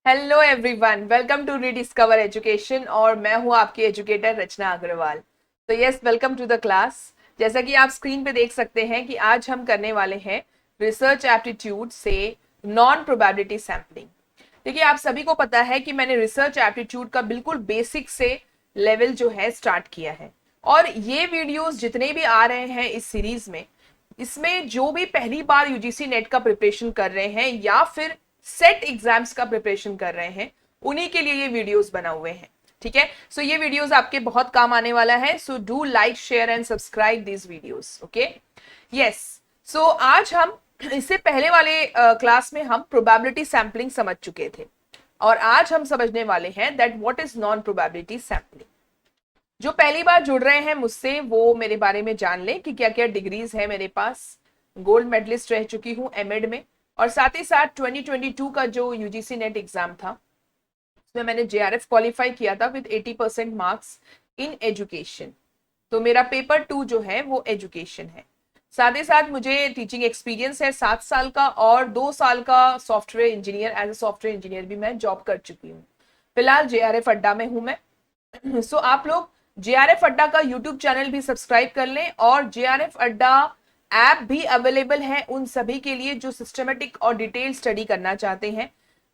Hello everyone, welcome to rediscover education और मैं हूं आपकी एजुकेटर रचना अग्रवाल। तो yes, welcome to the class. जैसा कि आप स्क्रीन पे देख सकते हैं कि आज हम करने वाले हैं रिसर्च एप्टीट्यूड से नॉन प्रोबेबिलिटी सैम्पलिंग। देखिए, आप सभी को पता है कि मैंने रिसर्च एप्टीट्यूड का बिल्कुल बेसिक से लेवल जो है स्टार्ट किया है, और ये वीडियोस जितने भी आ रहे हैं इस सीरीज में, इसमें जो भी पहली बार यूजीसी नेट का प्रिपरेशन कर रहे हैं या फिर सेट एग्जाम्स का प्रिपरेशन कर रहे हैं, उन्हीं के लिए ये वीडियोस बना हुए हैं। ठीक है, सो ये वीडियोस आपके बहुत काम आने वाला है। So do like, share and subscribe this videos. Okay, yes. So आज हम इससे पहले वाले क्लास में हम प्रोबेबिलिटी सैम्पलिंग समझ चुके थे, और आज हम समझने वाले हैं that what is non probability sampling. जो पहली बार जुड़ रहे हैं मुझसे, वो मेरे बारे में जान लें कि क्या क्या डिग्रीज है मेरे पास। गोल्ड मेडलिस्ट रह चुकी हूँ एमएड में, और साथ ही साथ 2022 का जो यूजीसी नेट एग्जाम था, उसमें मैंने जेआरएफ क्वालिफाई किया था विद 80% मार्क्स इन एजुकेशन। तो मेरा पेपर 2 जो है वो एजुकेशन है। साथ ही साथ मुझे टीचिंग एक्सपीरियंस है 7 साल का, और 2 साल का software engineer, as a software engineer भी मैं जॉब कर चुकी हूँ। फिलहाल जेआरएफ अड्डा में हूँ मैं। सो आप लोग जेआरएफ अड्डा का यूट्यूब चैनल भी सब्सक्राइब कर लें, और जेआरएफ अड्डा ऐप भी अवेलेबल है उन सभी के लिए जो सिस्टमेटिक और डिटेल स्टडी करना चाहते हैं।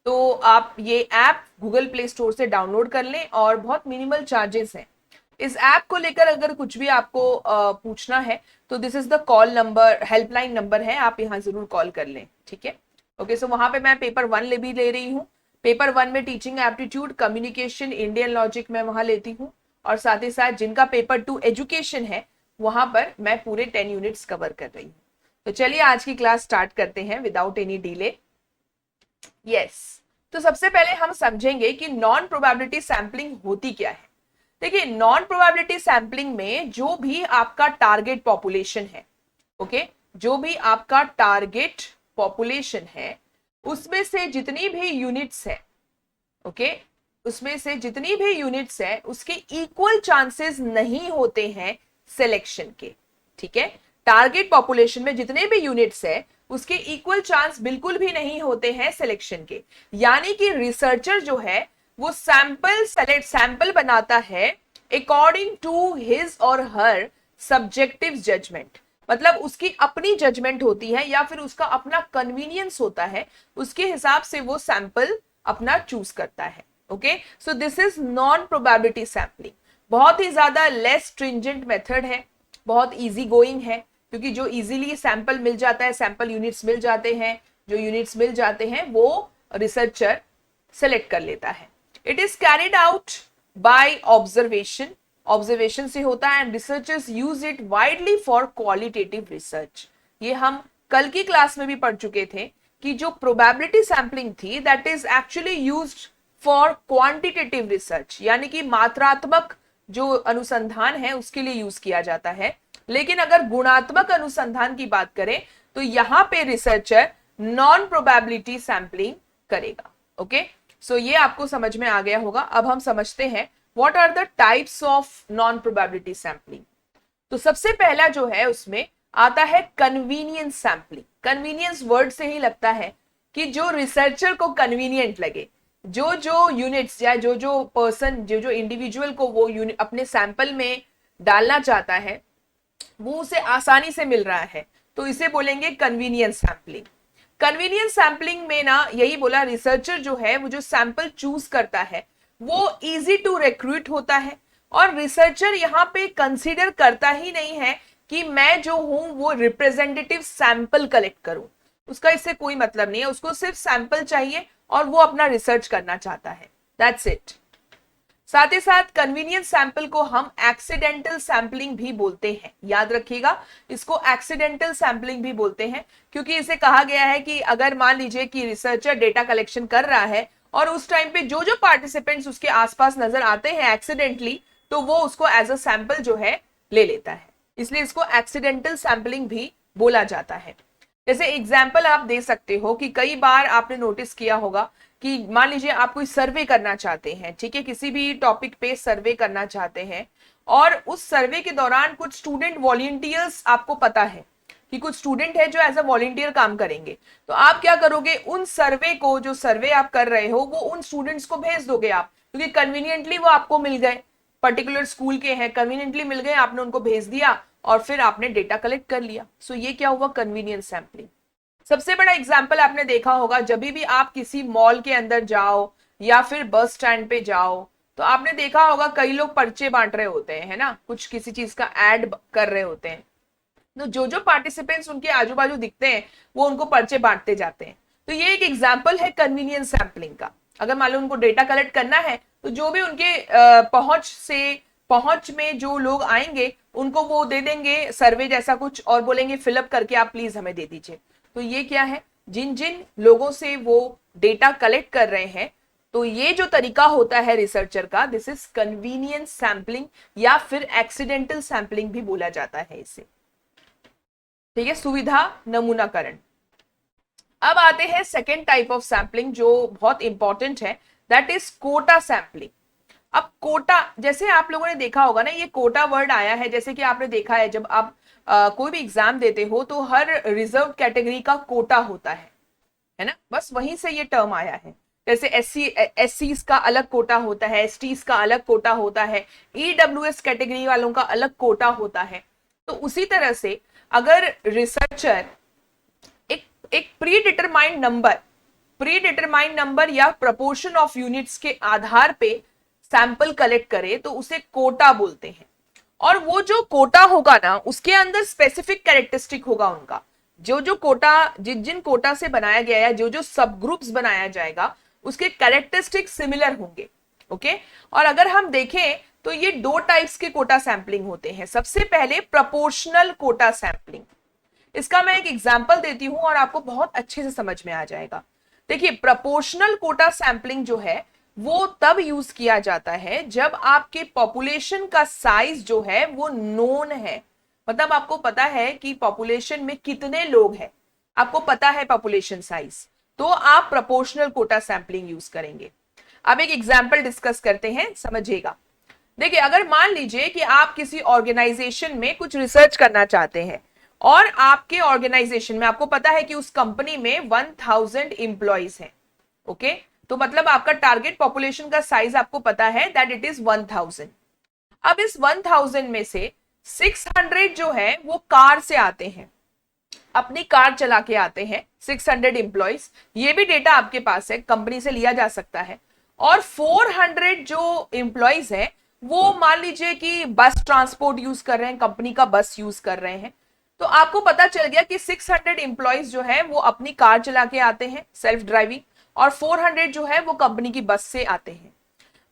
तो आप ये ऐप गूगल प्ले स्टोर से डाउनलोड कर लें, और बहुत मिनिमल चार्जेस हैं। इस ऐप को लेकर अगर कुछ भी आपको पूछना है तो this is the call number, helpline number है, आप यहाँ जरूर कॉल कर लें। ठीक है, ओके। सो वहां पे मैं पेपर 1 भी ले रही हूँ। पेपर 1 में teaching aptitude, communication, Indian logic मैं वहां लेती हूँ, और साथ ही साथ जिनका पेपर 2 एजुकेशन है, वहां पर मैं पूरे 10 यूनिट्स कवर कर रही हूँ। तो चलिए आज की क्लास स्टार्ट करते हैं विदाउट एनी डिले। यस, तो सबसे पहले हम समझेंगे कि नॉन प्रोबेबिलिटी सैम्पलिंग होती क्या है। देखिए, नॉन प्रोबेबिलिटी सैम्पलिंग में जो भी आपका टारगेट पॉपुलेशन है, ओके, जो भी आपका टारगेट पॉपुलेशन है, उसमें से जितनी भी यूनिट्स है, ओके, उसमें से जितनी भी यूनिट्स है उसके इक्वल चांसेस नहीं होते हैं सिलेक्शन के। ठीक है, टारगेट पॉपुलेशन में जितने भी यूनिट्स है उसके इक्वल चांस बिल्कुल भी नहीं होते हैं सिलेक्शन के। यानी कि रिसर्चर जो है वो सैंपल बनाता है अकॉर्डिंग टू हिज और हर सब्जेक्टिव जजमेंट। मतलब उसकी अपनी जजमेंट होती है या फिर उसका अपना कन्वीनियंस होता है, उसके हिसाब से वो सैंपल अपना चूज करता है। Okay, so this is non probability sampling. बहुत ही ज्यादा लेस स्ट्रिंजेंट मेथड है, बहुत इजी गोइंग है, क्योंकि जो इजीली सैंपल मिल जाता है, सैंपल यूनिट्स मिल जाते हैं, जो यूनिट्स मिल जाते हैं वो रिसर्चर सेलेक्ट कर लेता है। It is carried out by observation, observation से होता है, and researchers use it widely for qualitative research. ये हम कल की क्लास में भी पढ़ चुके थे कि जो प्रोबेबिलिटी सैम्पलिंग थी that is actually used for quantitative research, यानी कि मात्रात्मक जो अनुसंधान है उसके लिए यूज किया जाता है। लेकिन अगर गुणात्मक अनुसंधान की बात करें तो यहां पे रिसर्चर नॉन प्रोबेबिलिटी सैम्पलिंग करेगा। ओके, सो ये आपको समझ में आ गया होगा। अब हम समझते हैं what are the types of non probability sampling. तो सबसे पहला जो है उसमें आता है कन्वीनियंस सैम्पलिंग। कन्वीनियंस वर्ड से ही लगता है कि जो रिसर्चर को कन्वीनियंट लगे, जो जो यूनिट्स या जो जो पर्सन, जो जो इंडिविजुअल को वो अपने सैंपल में डालना चाहता है वो उसे आसानी से मिल रहा है, तो इसे बोलेंगे कन्वीनियंस सैम्पलिंग। कन्वीनियंस सैम्पलिंग में ना यही बोला, रिसर्चर जो है वो जो सैंपल चूज करता है वो इजी टू रिक्रूट होता है, और रिसर्चर यहाँ पे कंसीडर करता ही नहीं है कि मैं जो हूं वो रिप्रेजेंटेटिव सैंपल कलेक्ट करूं। उसका इससे कोई मतलब नहीं है, उसको सिर्फ सैंपल चाहिए और वो अपना रिसर्च करना चाहता है, दैट्स इट। साथ ही साथ कन्वीनियंस सैंपल को हम एक्सीडेंटल सैंपलिंग भी बोलते हैं, याद रखिएगा, इसको एक्सीडेंटल सैंपलिंग भी बोलते हैं, क्योंकि इसे कहा गया है कि अगर मान लीजिए कि रिसर्चर डेटा कलेक्शन कर रहा है और उस टाइम पे जो जो पार्टिसिपेंट्स उसके आसपास नजर आते हैं एक्सीडेंटली, तो वो उसको एज अ सैंपल जो है ले लेता है, इसलिए इसको एक्सीडेंटल सैंपलिंग भी बोला जाता है। जैसे एग्जाम्पल आप दे सकते हो कि कई बार आपने नोटिस किया होगा कि मान लीजिए आप कोई सर्वे करना चाहते हैं, ठीक है, किसी भी टॉपिक पे सर्वे करना चाहते हैं, और उस सर्वे के दौरान कुछ स्टूडेंट वॉलंटियर्स आपको पता है कि कुछ स्टूडेंट है जो एज अ वॉलंटियर काम करेंगे, तो आप क्या करोगे, उन सर्वे को, जो सर्वे आप कर रहे हो वो उन स्टूडेंट्स को भेज दोगे आप, क्योंकि कन्वीनियंटली वो आपको मिल गए, पर्टिकुलर स्कूल के हैं, कन्वीनियंटली मिल गए, आपने उनको भेज दिया और फिर आपने डेटा कलेक्ट कर लिया। सो ये क्या हुआ, कन्वीनियंस सैंपलिंग। सबसे बड़ा एग्जाम्पल आपने देखा होगा, जब भी आप किसी मॉल के अंदर जाओ या फिर बस स्टैंड पे जाओ, तो आपने देखा होगा कई लोग पर्चे बांट रहे होते हैं, है ना, कुछ किसी चीज का एड कर रहे होते हैं, तो जो जो पार्टिसिपेंट्स उनके आजू बाजू दिखते हैं वो उनको पर्चे बांटते जाते हैं। तो ये एक एग्जाम्पल है कन्वीनियंस सैंपलिंग का। अगर मान लो उनको डेटा कलेक्ट करना है, तो जो भी उनके पहुंच में जो लोग आएंगे उनको वो दे देंगे सर्वे जैसा कुछ और बोलेंगे फिलअप करके आप प्लीज हमें दे दीजिए। तो ये क्या है, जिन जिन लोगों से वो डेटा कलेक्ट कर रहे हैं, तो ये जो तरीका होता है रिसर्चर का, दिस इज कन्वीनियंस सैंपलिंग या फिर एक्सीडेंटल सैंपलिंग भी बोला जाता है इसे। ठीक है, सुविधा नमूनाकरण। अब आते हैं सेकेंड टाइप ऑफ सैंपलिंग जो बहुत इंपॉर्टेंट है, दैट इज कोटा सैंपलिंग। अब कोटा, जैसे आप लोगों ने देखा होगा ना, ये कोटा वर्ड आया है, जैसे कि आपने देखा है जब आप कोई भी एग्जाम देते हो तो हर रिजर्व कैटेगरी का कोटा होता है ना, बस वहीं से ये टर्म आया है। जैसे एससी का अलग कोटा होता है, एसटीज का अलग कोटा होता है, ईडब्ल्यूएस कैटेगरी वालों का अलग कोटा होता है। तो उसी तरह से अगर रिसर्चर एक प्री डिटरमाइंड नंबर या प्रपोर्शन ऑफ यूनिट्स के आधार पे सैंपल कलेक्ट करे तो उसे कोटा बोलते हैं। और वो जो कोटा होगा ना, उसके अंदर स्पेसिफिक कैरेक्टरिस्टिक होगा उनका, जो जो कोटा, जिन जिन कोटा से बनाया गया है, जो जो सब ग्रुप्स बनाया जाएगा, उसके कैरेक्टरिस्टिक सिमिलर होंगे। ओके, और अगर हम देखें तो ये दो टाइप्स के कोटा सैंपलिंग होते हैं। सबसे पहले प्रपोर्शनल कोटा सैंपलिंग, इसका मैं एक एग्जांपल देती हूं और आपको बहुत अच्छे से समझ में आ जाएगा। देखिए, प्रपोर्शनल कोटा सैंपलिंग जो है वो तब यूज किया जाता है जब आपके पॉपुलेशन का साइज जो है वो नोन है, मतलब आपको पता है कि पॉपुलेशन में कितने लोग हैं, आपको पता है पॉपुलेशन साइज, तो आप प्रपोर्शनल कोटा सैंपलिंग यूज करेंगे। अब एक एग्जांपल डिस्कस करते हैं, समझिएगा। देखिए, अगर मान लीजिए कि आप किसी ऑर्गेनाइजेशन में कुछ रिसर्च करना चाहते हैं और आपके ऑर्गेनाइजेशन में आपको पता है कि उस कंपनी में 1000 एम्प्लॉइज हैं। ओके, तो मतलब आपका टारगेट पॉपुलेशन का साइज आपको पता है दैट इट इज 1000। अब इस 1000 में से 600 जो है वो कार से आते हैं, अपनी कार चला के आते हैं 600 एम्प्लॉइज, ये भी डेटा आपके पास है, कंपनी से लिया जा सकता है। और 400 जो एम्प्लॉइज है वो मान लीजिए कि बस ट्रांसपोर्ट यूज कर रहे हैं, कंपनी का बस यूज कर रहे हैं। तो आपको पता चल गया कि 600 एम्प्लॉइज जो है वो अपनी कार चला के आते हैं सेल्फ ड्राइविंग, और 400 जो है वो कंपनी की बस से आते हैं।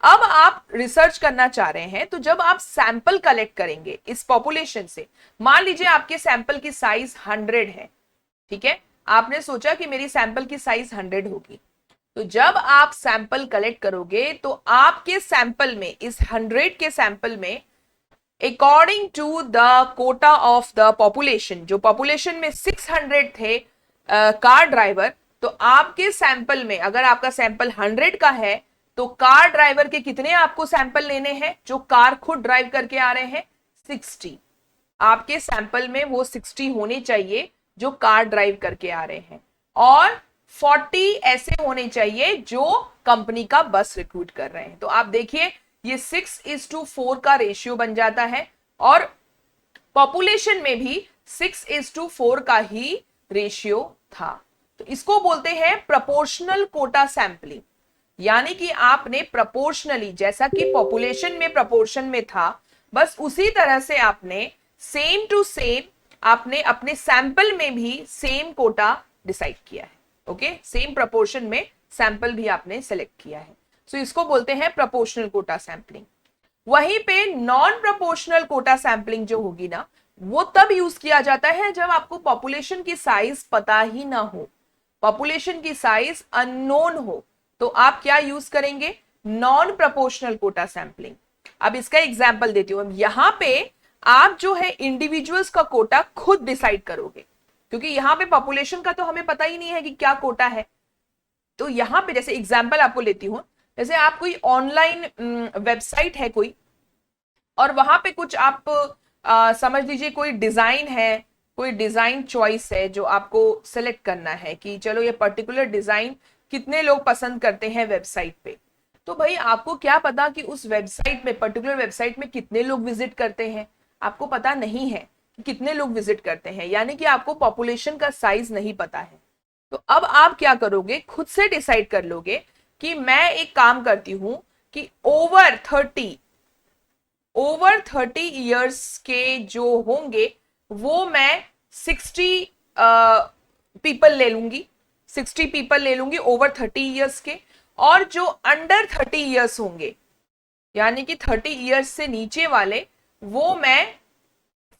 अब आप रिसर्च करना चाह रहे हैं, तो जब आप सैंपल कलेक्ट करेंगे इस पॉपुलेशन से, मान लीजिए आपके सैंपल की साइज 100 है, ठीक है, आपने सोचा कि मेरी सैंपल की साइज 100 होगी, तो जब आप सैंपल कलेक्ट करोगे तो आपके सैंपल में, इस 100 के सैंपल में, according to the quota of the population, जो पॉपुलेशन में 600 थे कार ड्राइवर, तो आपके सैंपल में, अगर आपका सैंपल 100 का है, तो कार ड्राइवर के कितने आपको सैंपल लेने हैं, जो कार खुद ड्राइव करके आ रहे हैं 60, आपके सैंपल में वो 60 होने चाहिए जो कार ड्राइव करके आ रहे हैं, और 40 ऐसे होने चाहिए जो कंपनी का बस रिक्रूट कर रहे हैं। तो आप देखिए ये 6:4 का रेशियो बन जाता है, और पॉपुलेशन में भी 6:4 का ही रेशियो था। तो इसको बोलते हैं प्रपोर्शनल कोटा सैंपलिंग, यानी कि आपने प्रपोर्शनली, जैसा कि पॉपुलेशन में प्रपोर्शन में था, बस उसी तरह से आपने सेम टू सेम आपने अपने सैंपल में भी सेम कोटा डिसाइड किया है। ओके, सेम प्रपोर्शन में सैंपल भी आपने सेलेक्ट किया है, सो इसको बोलते हैं प्रपोर्शनल कोटा सैंपलिंग। वहीं पे नॉन प्रपोर्शनल कोटा सैंपलिंग जो होगी ना, वो तब यूज किया जाता है जब आपको पॉपुलेशन की साइज पता ही ना हो, पॉपुलेशन की साइज अननोन हो, तो आप क्या यूज करेंगे, नॉन प्रपोर्शनल कोटा सैंपलिंग। अब इसका एग्जांपल देती हूं, यहां पे आप जो है इंडिविजुअल्स का कोटा खुद डिसाइड करोगे, क्योंकि यहां पे पॉपुलेशन का तो हमें पता ही नहीं है कि क्या कोटा है। तो यहां पे जैसे एग्जांपल आपको लेती हूं, जैसे आप कोई ऑनलाइन वेबसाइट है कोई, और वहां पे कुछ आप समझ लीजिए कोई डिजाइन है, कोई डिजाइन चॉइस है जो आपको सेलेक्ट करना है कि चलो ये पर्टिकुलर डिजाइन कितने लोग पसंद करते हैं वेबसाइट पे, तो भाई आपको क्या पता कि उस वेबसाइट में, पर्टिकुलर वेबसाइट में कितने लोग विजिट करते हैं, आपको पता नहीं है कि कितने लोग विजिट करते हैं, यानी कि आपको पॉपुलेशन का साइज नहीं पता है। तो अब आप क्या करोगे, खुद से डिसाइड कर लोगे कि मैं एक काम करती हूं कि ओवर 30 ईयर्स के जो होंगे वो मैं 60 पीपल ले लूंगी, 60 पीपल ले लूंगी ओवर 30 ईयर्स के, और जो अंडर 30 ईयर्स होंगे यानी कि 30 ईयर्स से नीचे वाले वो मैं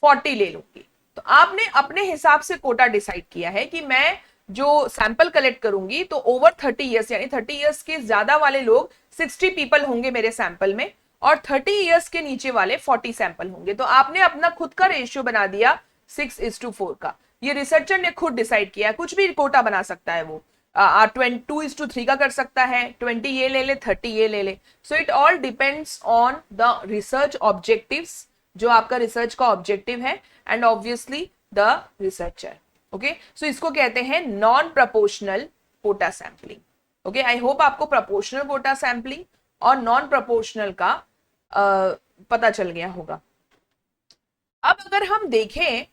40 ले लूंगी। तो आपने अपने हिसाब से कोटा डिसाइड किया है कि मैं जो सैंपल कलेक्ट करूंगी तो ओवर 30 ईयर्स यानी 30 ईयर्स के ज्यादा वाले लोग 60 पीपल होंगे मेरे सैंपल में, और 30 ईयर्स के नीचे वाले 40 सैंपल होंगे। तो आपने अपना खुद का रेशियो बना दिया 6:4 का। ये रिसर्चर ने खुद डिसाइड किया, कुछ भी कोटा बना सकता है वो, 2:3 का कर सकता है, 20 ये ले ले, 30 ये ले ले। So it all depends on the research objectives, जो आपका रिसर्च का ऑब्जेक्टिव है, and obviously the researcher. Okay, so इसको कहते हैं non proportional quota sampling. Okay, I hope आपको प्रोपोर्शनल कोटा सैंपलिंग और नॉन प्रोपोर्शनल का पता चल गया होगा। अब अगर हम देखें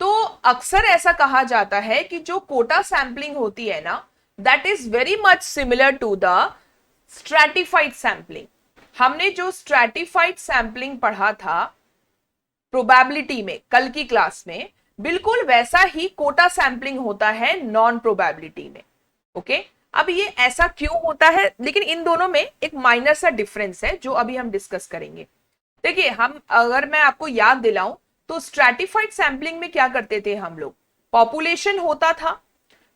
तो अक्सर ऐसा कहा जाता है कि जो कोटा सैंपलिंग होती है ना, that is very much similar to the stratified sampling. हमने जो स्ट्रैटिफाइड सैंपलिंग पढ़ा था प्रोबेबिलिटी में कल की क्लास में, बिल्कुल वैसा ही कोटा सैंपलिंग होता है नॉन प्रोबेबिलिटी में। ओके, अब ये ऐसा क्यों होता है, लेकिन इन दोनों में एक माइनर सा डिफरेंस है जो अभी हम डिस्कस करेंगे। देखिए, हम अगर मैं आपको याद दिलाऊं तो स्ट्रैटिफाइड सैंपलिंग में क्या करते थे हम लोग, पॉपुलेशन होता था,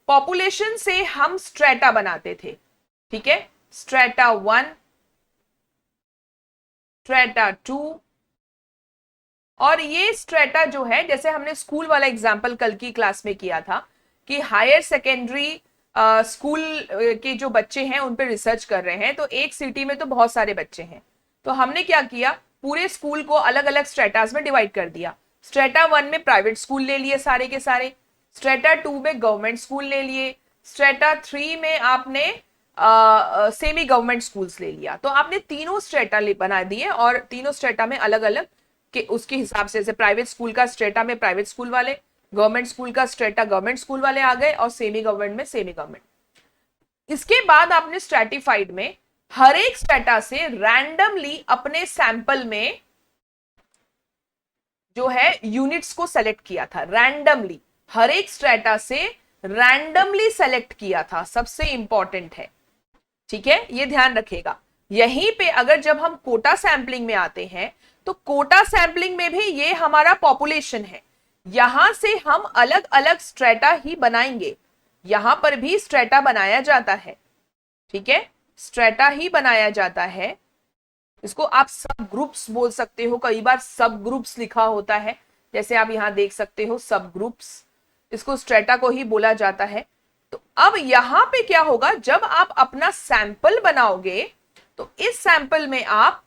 पॉपुलेशन से हम स्ट्रेटा बनाते थे। ठीक है, स्ट्रेटा 1, स्ट्रेटा 2, और ये स्ट्रेटा जो है, जैसे हमने स्कूल वाला एग्जाम्पल कल की क्लास में किया था कि हायर सेकेंडरी स्कूल के जो बच्चे हैं उन पे रिसर्च कर रहे हैं, तो एक सिटी में तो बहुत सारे बच्चे हैं, तो हमने क्या किया, पूरे स्कूल को अलग अलग स्ट्रेटास में डिवाइड कर दिया। स्ट्रेटा 1 में प्राइवेट स्कूल ले लिए सारे के सारे, स्ट्रेटा 2 में गवर्नमेंट स्कूल ले लिए, स्ट्रेटा 3 में आपने सेमी गवर्नमेंट स्कूल्स ले लिया। तो आपने तीनों स्ट्रेटा बना दिए, और तीनों स्ट्रेटा में अलग अलग के उसके हिसाब से, जैसे प्राइवेट स्कूल का स्ट्रेटा में प्राइवेट स्कूल वाले, गवर्नमेंट स्कूल का स्ट्रेटा गवर्नमेंट स्कूल वाले आ गए, और सेमी गवर्नमेंट में सेमी गवर्नमेंट। इसके बाद आपने स्ट्रैटिफाइड में हर एक स्ट्रेटा से रैंडमली अपने सैंपल में जो है यूनिट्स को सेलेक्ट किया था, रैंडमली हर एक स्ट्रेटा से रैंडमली सेलेक्ट किया था, सबसे इंपॉर्टेंट है। ठीक है, ये ध्यान रखेगा। यहीं पे अगर जब हम कोटा सैंपलिंग में आते हैं तो कोटा सैंपलिंग में भी ये हमारा पॉपुलेशन है, यहां से हम अलग अलग स्ट्रेटा ही बनाएंगे, यहां पर भी स्ट्रेटा बनाया जाता है। ठीक है, स्ट्रेटा ही बनाया जाता है, इसको आप सब ग्रुप्स बोल सकते हो, कई बार सब ग्रुप्स लिखा होता है, जैसे आप यहां देख सकते हो सब ग्रुप्स, इसको स्ट्रेटा को ही बोला जाता है। तो अब यहां पे क्या होगा, जब आप अपना सैंपल बनाओगे तो इस सैंपल में आप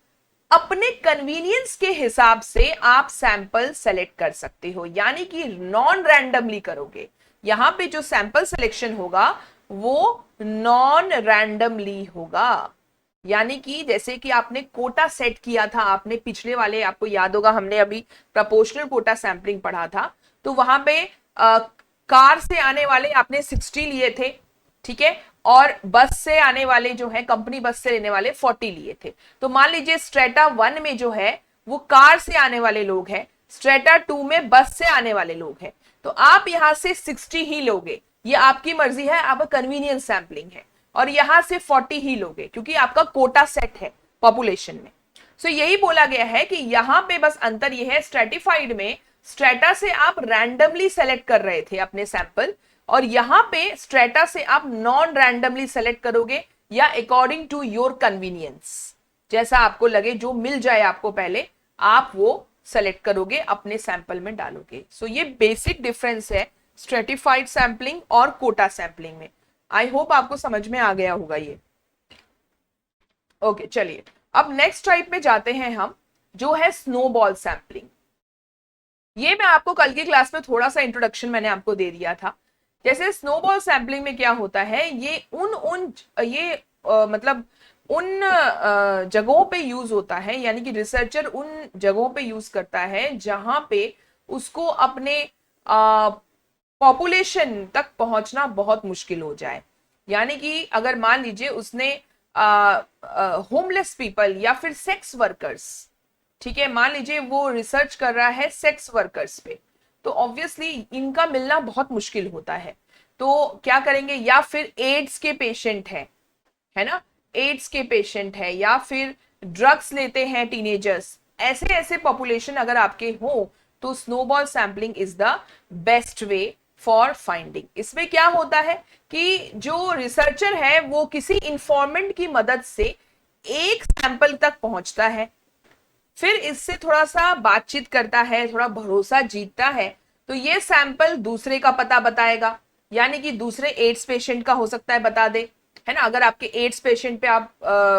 अपने कन्वीनियंस के हिसाब से आप सैंपल सेलेक्ट कर सकते हो, यानी कि नॉन रैंडमली करोगे। यहां पे जो सैंपल सिलेक्शन होगा वो नॉन रैंडमली होगा, यानी कि जैसे कि आपने कोटा सेट किया था, आपने पिछले वाले, आपको याद होगा हमने अभी प्रोपोर्शनल कोटा सैंपलिंग पढ़ा था, तो वहां पे कार से आने वाले आपने 60 लिए थे। ठीक है, और बस से आने वाले जो है, कंपनी बस से लेने वाले 40 लिए थे। तो मान लीजिए स्ट्रेटा 1 में जो है वो कार से आने वाले लोग हैं, स्ट्रेटा 2 में बस से आने वाले लोग हैं, तो आप यहां से 60 ही लोगे, ये आपकी मर्जी है, आपका कन्वीनियंस सैंपलिंग है, और यहां से 40 ही लोगे क्योंकि आपका कोटा सेट है पॉपुलेशन में। सो यही बोला गया है कि यहां पे बस अंतर यह है, स्ट्रेटिफाइड में स्ट्रेटा से आप रैंडमली सेलेक्ट कर रहे थे अपने सैंपल, और यहां पे स्ट्रेटा से आप नॉन रैंडमली सेलेक्ट करोगे, या अकॉर्डिंग टू योर कन्वीनियंस, जैसा आपको लगे, जो मिल जाए आपको पहले, आप वो सेलेक्ट करोगे, अपने सैंपल में डालोगे। सो ये बेसिक डिफरेंस है स्ट्रेटिफाइड सैंपलिंग और कोटा सैंपलिंग में। आई होप आपको समझ में आ गया होगा ये। ओके, चलिए अब नेक्स्ट टाइप में जाते हैं हम, जो है स्नोबॉल सैंपलिंग। ये मैं आपको कल की क्लास में थोड़ा सा इंट्रोडक्शन मैंने आपको दे दिया था। जैसे स्नोबॉल सैंपलिंग में क्या होता है, ये उन उन ये मतलब उन जगहों पे यूज होता है, यानी कि रिसर्चर उन जगहों पे यूज करता है जहां पे उसको अपने पॉपुलेशन तक पहुंचना बहुत मुश्किल हो जाए। यानी कि अगर मान लीजिए उसने होमलेस पीपल या फिर सेक्स वर्कर्स, ठीक है, मान लीजिए वो रिसर्च कर रहा है सेक्स वर्कर्स पे, तो ऑब्वियसली इनका मिलना बहुत मुश्किल होता है। तो क्या करेंगे, या फिर एड्स के पेशेंट है ना, एड्स के पेशेंट है, या फिर ड्रग्स लेते हैं टीनेजर्स, ऐसे ऐसे पॉपुलेशन अगर आपके हो, तो snowball sampling is the best way for finding. इसमें क्या होता है कि जो रिसर्चर है वो किसी इंफॉर्मेंट की मदद से एक सैंपल तक पहुंचता है, फिर इससे थोड़ा सा बातचीत करता है, थोड़ा भरोसा जीतता है, तो ये सैंपल दूसरे का पता बताएगा, यानी कि दूसरे एड्स पेशेंट का हो सकता है बता दे, है ना, अगर आपके एड्स पेशेंट पे आप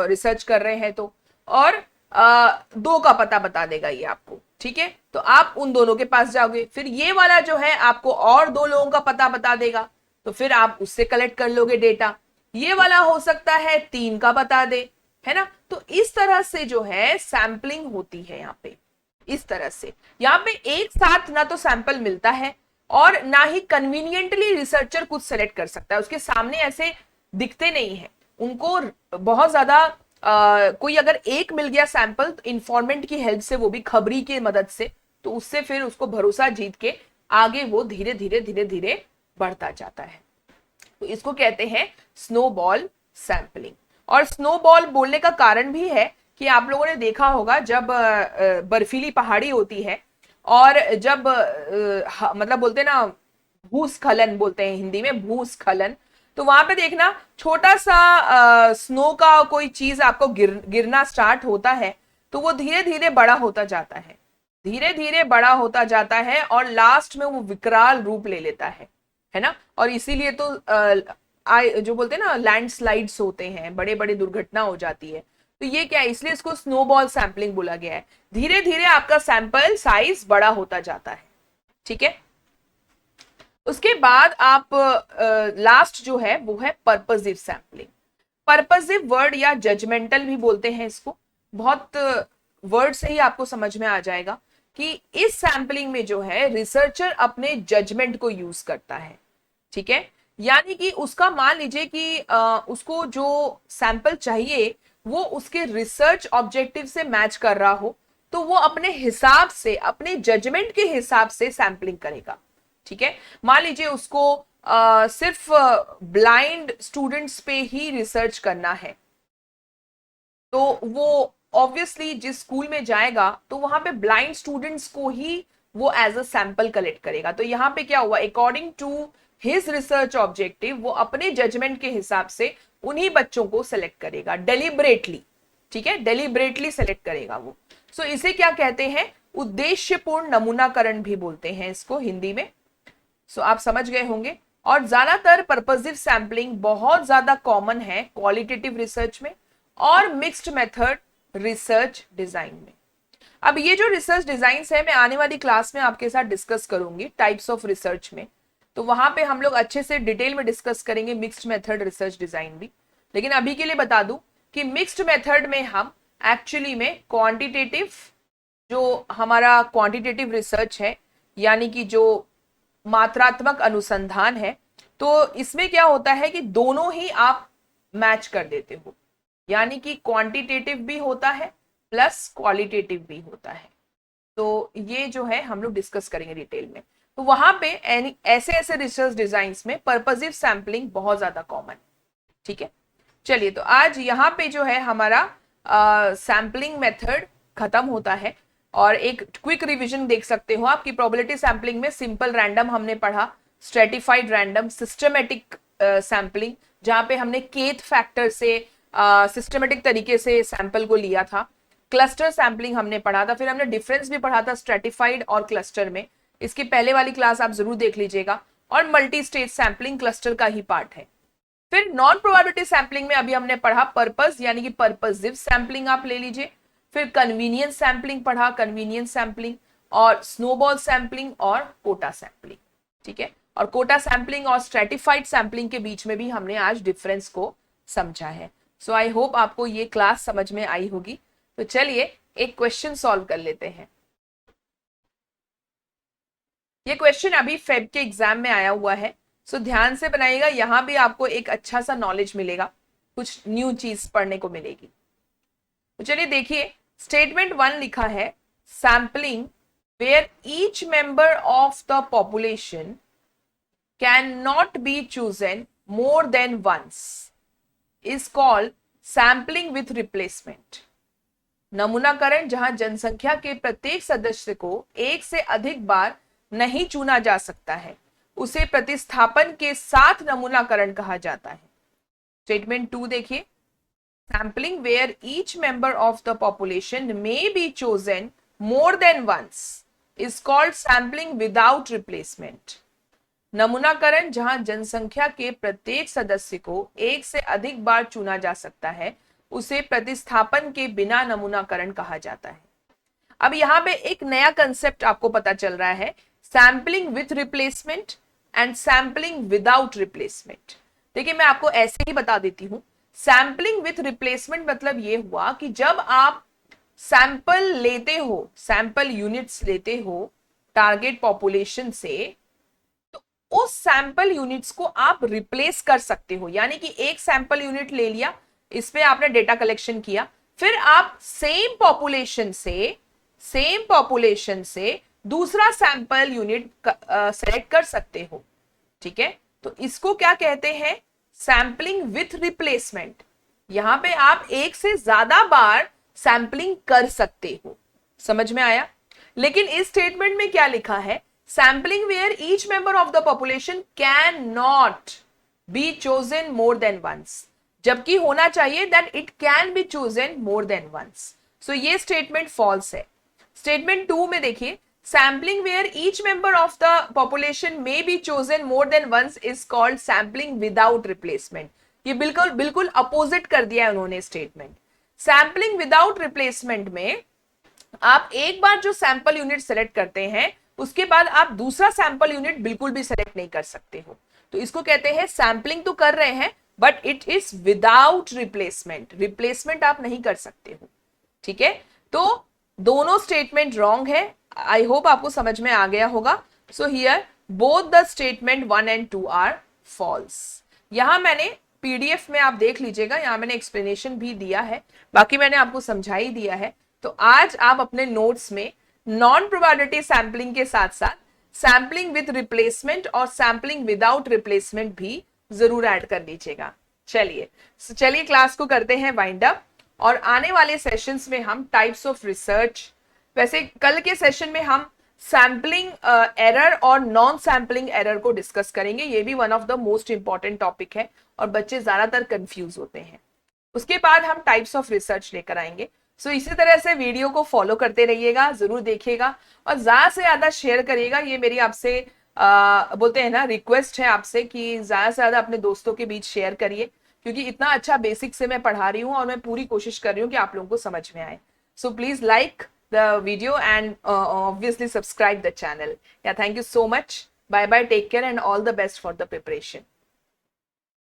रिसर्च कर रहे हैं तो, और दो का पता बता देगा ये आपको, ठीक है, तो आप उन दोनों के पास जाओगे, फिर ये वाला जो है आपको और दो लोगों का पता बता देगा, तो फिर आप उससे कलेक्ट कर लोगे डेटा, ये वाला हो सकता है तीन का बता दे, है ना। तो इस तरह से जो है सैंपलिंग होती है यहाँ पे, इस तरह से यहाँ पे एक साथ ना तो सैंपल मिलता है और ना ही कन्वीनियंटली रिसर्चर कुछ सेलेक्ट कर सकता है, उसके सामने ऐसे दिखते नहीं है उनको बहुत ज्यादा। कोई अगर एक मिल गया सैंपल तो इंफॉर्मेंट की हेल्प से, वो भी खबरी की मदद से, तो उससे फिर उसको भरोसा जीत के आगे वो धीरे धीरे धीरे धीरे बढ़ता जाता है। तो इसको कहते हैं स्नोबॉल सैंपलिंग। और स्नोबॉल बोलने का कारण भी है कि आप लोगों ने देखा होगा जब बर्फीली पहाड़ी होती है और जब मतलब बोलते हैं ना, भूस्खलन बोलते हैं हिंदी में, भूस्खलन, तो वहां पे देखना छोटा सा स्नो का कोई चीज आपको गिरना स्टार्ट होता है, तो वो धीरे धीरे बड़ा होता जाता है, धीरे धीरे बड़ा होता जाता है और लास्ट में वो विकराल रूप ले लेता है ना। और इसीलिए तो जो बोलते हैं ना लैंडस्लाइड्स होते हैं, बड़े बड़े दुर्घटना हो जाती है, तो ये क्या है, इसलिए इसको स्नोबॉल सैंपलिंग बोला गया है। धीरे धीरे आपका सैंपल साइज बड़ा होता जाता है, ठीक है। उसके बाद आप लास्ट जो है वो है पर्पसिव सैंपलिंग। पर्पसिव वर्ड या जजमेंटल भी बोलते हैं इसको, बहुत वर्ड से ही आपको समझ में आ जाएगा कि इस सैंपलिंग में जो है रिसर्चर अपने जजमेंट को यूज करता है, ठीक है। यानी कि उसका मान लीजिए कि उसको जो सैंपल चाहिए वो उसके रिसर्च ऑब्जेक्टिव से मैच कर रहा हो, तो वो अपने हिसाब से, अपने जजमेंट के हिसाब से सैंपलिंग करेगा, ठीक है। मान लीजिए उसको सिर्फ ब्लाइंड स्टूडेंट्स पे ही रिसर्च करना है, तो वो ऑब्वियसली जिस स्कूल में जाएगा तो वहां पे ब्लाइंड स्टूडेंट्स को ही वो एज अ सैंपल कलेक्ट करेगा। तो यहाँ पे क्या हुआ, according to his research objective वो अपने जजमेंट के हिसाब से उन्हीं बच्चों को सेलेक्ट करेगा डेलिबरेटली, ठीक है, डेलिबरेटली सेलेक्ट करेगा वो। सो इसे क्या कहते हैं, उद्देश्यपूर्ण नमूनाकरण भी बोलते हैं इसको हिंदी में। सो आप समझ गए होंगे। और ज्यादातर पर्पसिव सैंपलिंग बहुत ज्यादा कॉमन है क्वालिटेटिव रिसर्च में और मिक्स्ड मेथड रिसर्च डिजाइन में। अब ये जो रिसर्च डिजाइन है मैं आने वाली क्लास में आपके साथ डिस्कस करूंगी टाइप्स ऑफ रिसर्च में, तो वहां पे हम लोग अच्छे से डिटेल में डिस्कस करेंगे मिक्स्ड मेथड रिसर्च डिजाइन भी। लेकिन अभी के लिए बता दूं कि मिक्स्ड मेथड में हम एक्चुअली में क्वांटिटेटिव, जो हमारा क्वांटिटेटिव रिसर्च है, यानी कि जो मात्रात्मक अनुसंधान है, तो इसमें क्या होता है कि दोनों ही आप मैच कर देते हो, यानी कि क्वांटिटेटिव भी होता है प्लस क्वालिटेटिव भी होता है। तो ये जो है हम लोग डिस्कस करेंगे डिटेल में। तो वहां पे ऐसे ऐसे रिसर्च डिजाइन्स में पर्पसिव सैंपलिंग बहुत ज्यादा कॉमन, ठीक है। चलिए, तो आज यहाँ पे जो है हमारा सैंपलिंग मेथड खत्म होता है। और एक क्विक रिवीजन देख सकते हो आपकी प्रोबेबिलिटी सैंपलिंग में सिंपल रैंडम हमने पढ़ा, स्ट्रेटिफाइड रैंडम, सिस्टमेटिक सैंपलिंग जहां पे हमने केथ फैक्टर से सिस्टमेटिक तरीके से सैंपल को लिया था, क्लस्टर सैंपलिंग हमने पढ़ा था, फिर हमने डिफरेंस भी पढ़ा था स्ट्रेटिफाइड और क्लस्टर में, इसकी पहले वाली क्लास आप जरूर देख लीजिएगा। और मल्टी स्टेज सैंपलिंग क्लस्टर का ही पार्ट है। फिर नॉन प्रोबेबिलिटी सैंपलिंग में अभी हमने पढ़ा पर्पस, यानी कि पर्पसिव सैंपलिंग आप ले लीजिए। फिर कन्वीनियंस सैंपलिंग पढ़ा, कन्वीनियंस सैंपलिंग। और स्नोबॉल सैंपलिंग और कोटा सैंपलिंग, ठीक है। और कोटा सैंपलिंग और स्ट्रेटिफाइड सैंपलिंग के बीच में भी हमने आज डिफरेंस को समझा है। सो आई होप आपको ये क्लास समझ में आई होगी। तो चलिए एक क्वेश्चन सॉल्व कर लेते हैं। ये क्वेश्चन अभी फेब के एग्जाम में आया हुआ है, सो ध्यान से बनाइएगा, यहां भी आपको एक अच्छा सा नॉलेज मिलेगा, कुछ न्यू चीज पढ़ने को मिलेगी। तो चलिए देखिए, स्टेटमेंट 1 लिखा है, sampling where each member of the population can not be chosen more than once is called sampling with replacement. नमूनाकरण जहां जनसंख्या के प्रत्येक सदस्य को एक से अधिक बार नहीं चुना जा सकता है, उसे प्रतिस्थापन के साथ नमूनाकरण कहा जाता है। स्टेटमेंट 2 देखिए, sampling where each member of the population may be chosen more than once is called sampling without replacement. नमूनाकरण जहां जनसंख्या के प्रत्येक सदस्य को एक से अधिक बार चुना जा सकता है, उसे प्रतिस्थापन के बिना नमूनाकरण कहा जाता है। अब यहां पे एक नया कंसेप्ट आपको पता चल रहा है, sampling with replacement and sampling without replacement. देखिए मैं आपको ऐसे ही बता देती हूं, सैंपलिंग विथ रिप्लेसमेंट मतलब ये हुआ कि जब आप सैंपल लेते हो, सैंपल यूनिट्स लेते हो टारगेट पॉपुलेशन से, तो उस सैंपल यूनिट्स को आप रिप्लेस कर सकते हो। यानी कि एक सैंपल यूनिट ले लिया, इस पे आपने डेटा कलेक्शन किया, फिर आप सेम पॉपुलेशन से दूसरा सैंपल यूनिट सेलेक्ट कर सकते हो, ठीक है। तो इसको क्या कहते हैं, सैंपलिंग विथ रिप्लेसमेंट। यहां पे आप एक से ज्यादा बार सैंपलिंग कर सकते हो, समझ में आया। लेकिन इस स्टेटमेंट में क्या लिखा है, sampling where each member of the population can not be chosen more than once, जबकि होना चाहिए that it can be chosen more than once. So ये स्टेटमेंट फॉल्स है। स्टेटमेंट 2 में देखिए, sampling where each member of the population may be chosen more than once is called sampling without replacement. ये बिल्कुल opposite कर दिया है उन्होंने स्टेटमेंट। सैंपलिंग विदाउट रिप्लेसमेंट में आप एक बार जो सैंपल यूनिट सेलेक्ट करते हैं, उसके बाद आप दूसरा सैंपल यूनिट बिल्कुल भी सेलेक्ट नहीं कर सकते हो। तो इसको कहते हैं सैंपलिंग तो कर रहे हैं but it is without replacement, replacement आप नहीं कर सकते हो, ठीक है। तो दोनों स्टेटमेंट रॉन्ग है। आई होप आपको समझ में आ गया होगा। So here both the statement 1 and 2 are false. यहां मैंने पीडीएफ में आप देख लीजिएगा, यहां मैंने एक्सप्लेनेशन भी दिया है, बाकी मैंने आपको समझा ही दिया है। तो आज आप अपने नोट्स में नॉन प्रोबेबिलिटी सैंपलिंग के साथ साथ सैंपलिंग विद रिप्लेसमेंट और सैंपलिंग विदाउट रिप्लेसमेंट भी जरूर ऐड कर लीजिएगा। चलिए क्लास को करते हैं वाइंड अप, और आने वाले सेशंस में हम टाइप्स ऑफ रिसर्च, वैसे कल के सेशन में हम सैंपलिंग एरर और नॉन सैंपलिंग एरर को डिस्कस करेंगे। ये भी one of the most important topic है और बच्चे ज्यादातर कंफ्यूज होते हैं। उसके बाद हम टाइप्स ऑफ रिसर्च लेकर आएंगे। सो इसी तरह से वीडियो को फॉलो करते रहिएगा, जरूर देखिएगा और ज्यादा से ज्यादा शेयर करिएगा। ये मेरी आपसे बोलते हैं ना रिक्वेस्ट है आपसे कि ज्यादा से ज्यादा अपने दोस्तों के बीच शेयर करिए, क्योंकि इतना अच्छा बेसिक से मैं पढ़ा रही हूँ और मैं पूरी कोशिश कर रही हूँ कि आप लोगों को समझ में आए। So please like the video and obviously subscribe the channel. Yeah, thank you so much. Bye bye, take care and all the best for the preparation.